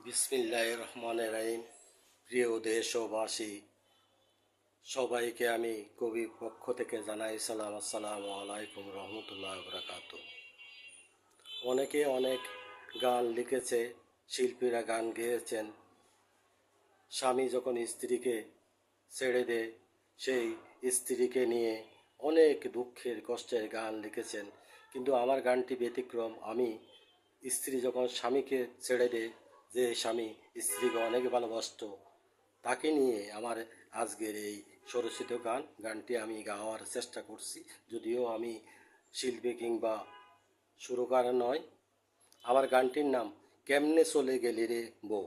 বিসমিল্লাহির রহমানির রহিম। প্রিয় দেশবাসী, সবাইকে আমি কবির পক্ষ থেকে জানাই সালাম। আসসালামু আলাইকুম রহমতুল্লাহ বরকাতুহ। অনেকে অনেক গান লিখেছে, শিল্পীরা গান গেয়েছেন। স্বামী যখন স্ত্রীকে ছেড়ে দেয়, সেই স্ত্রীকে নিয়ে অনেক দুঃখের কষ্টের গান লিখেছেন। কিন্তু আমার গানটি ব্যতিক্রম। আমি স্ত্রী যখন স্বামীকে ছেড়ে দেয়, যে স্বামী স্ত্রীকে অনেক ভালোবাসত, তাকে নিয়ে আমার আজকের এই স্বরচিত গানটি আমি গাওয়ার চেষ্টা করছি। যদিও আমি শিল্পী কিংবা সুরকার নয়। আমার গানটির নাম কেমনে চলে গেলি রে বউ।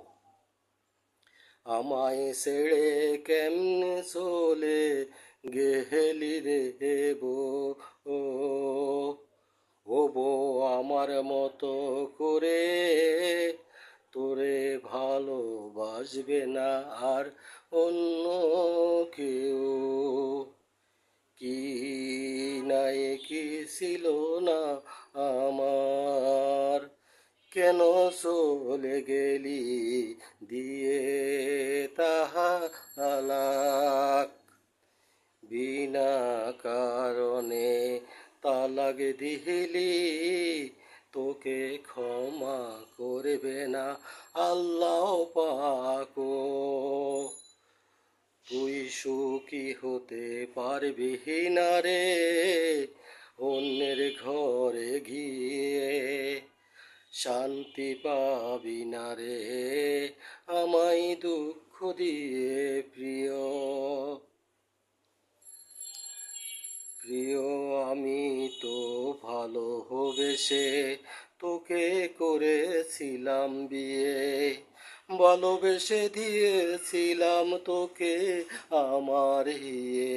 আমায় ছেড়ে কেমনে চলে গেলি রে বউ, ও বউ আমার মতো করে তোরে ভালোবাসবে না আর অন্য কেউ। কি নাই কি ছিল না আমার, কেন চলে গেলি দিয়ে তালাক। বিনা কারণে তালাক দিলি, তোকে ক্ষমা করবে না আল্লাহ পাক। তুই সুখী হতে পারবি না রে অন্যের ঘরে গিয়ে, শান্তি পাবি না রে আমায় দুঃখ দিয়ে। প্রিয় প্রিয় আমি তো ভালোবেসে তোকে করেছিলাম বিয়ে, ভালোবেসে দিয়েছিলাম তোকে আমার হিয়ে।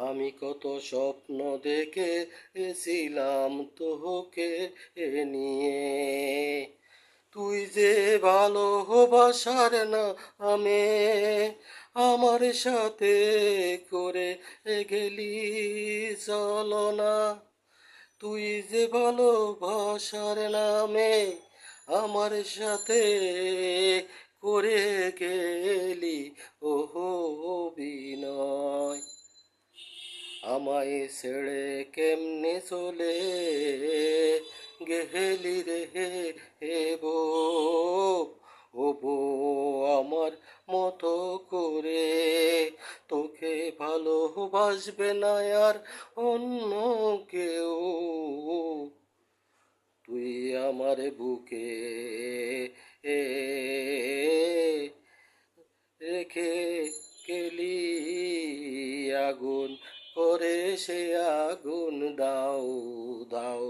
আমি কত স্বপ্ন দেখেছিলাম তোকে নিয়ে, তুই যে ভালোবাসার নামে আমার সাথে করে গেলি চলনা। তুই যে ভালোবাসার নামে আমার সাথে করে গেলি ওহো বিনয়। আমায় ছেড়ে কেমনে চলে গেলি রে বউ, ও বউ আমার মতো করে তোকে ভালোবাসবে না আর অন্য কেউ। তুই আমার বুকে রেখে গেলি আগুন করে, সে আগুন দাও দাও।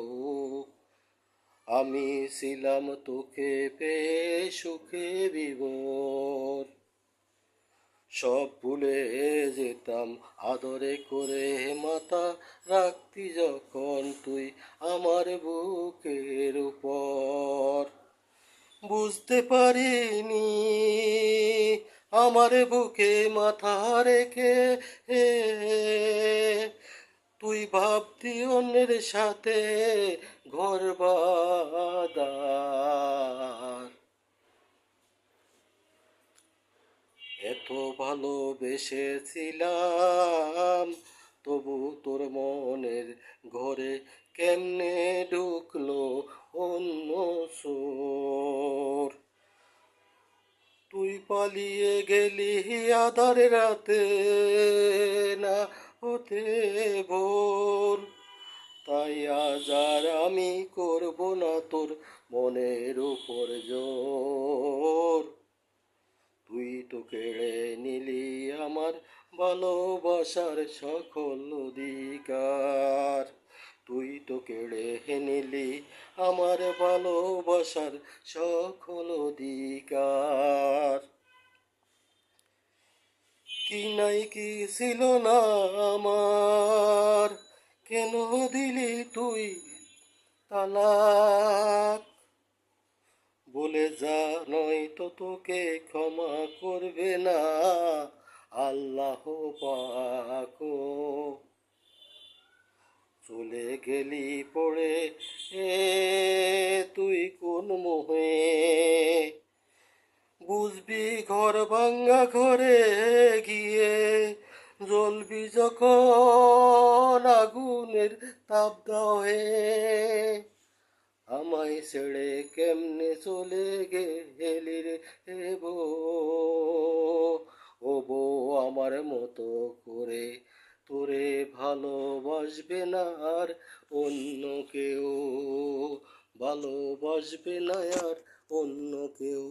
আমি ছিলাম তোকে পেয়ে সুখে বিভোর, সব ভুলে যেতাম আদরে করে মাথা রাখতি যখন তুই আমার বুকের উপর। বুঝতে পারিনি আমার বুকে মাথা রেখে তুই ভাবতি অন্যের সাথে ঘর বাঁধার। এত ভালোবেসেছিলাম, তবু তোর মনের ঘরে কেমনে ঢুকলো অন্য সুর। তুই পালিয়ে গেলি আধার রাতে না হতে ভোর, তাই আজ আর আমি করব না তোর মনের উপর জোর। তুই তো কেড়ে নিলি আমার ভালোবাসার সকল অধিকার, তুই তো কেড়ে নিলি আমার ভালোবাসার সকল অধিকার। কি নাই কি ছিল না আমার, কেন দিলি তুই তালাক। বলে যা নয়তো তোকে ক্ষমা করবে না আল্লাহ পাক। চলে গেলি পড়ে তুই কোন মোহে, আসবি ঘর ভাঙ্গা ঘরে গিয়ে, জ্বলবি যখন আগুনের তাপ দাহে, আমায় ছেড়ে কেমনে চলে গেলি রে ও বউ, আমার মতো করে তোরে ভালোবাসবে না আর অন্য কেউ, ভালোবাসবে না আর অন্য কেউ।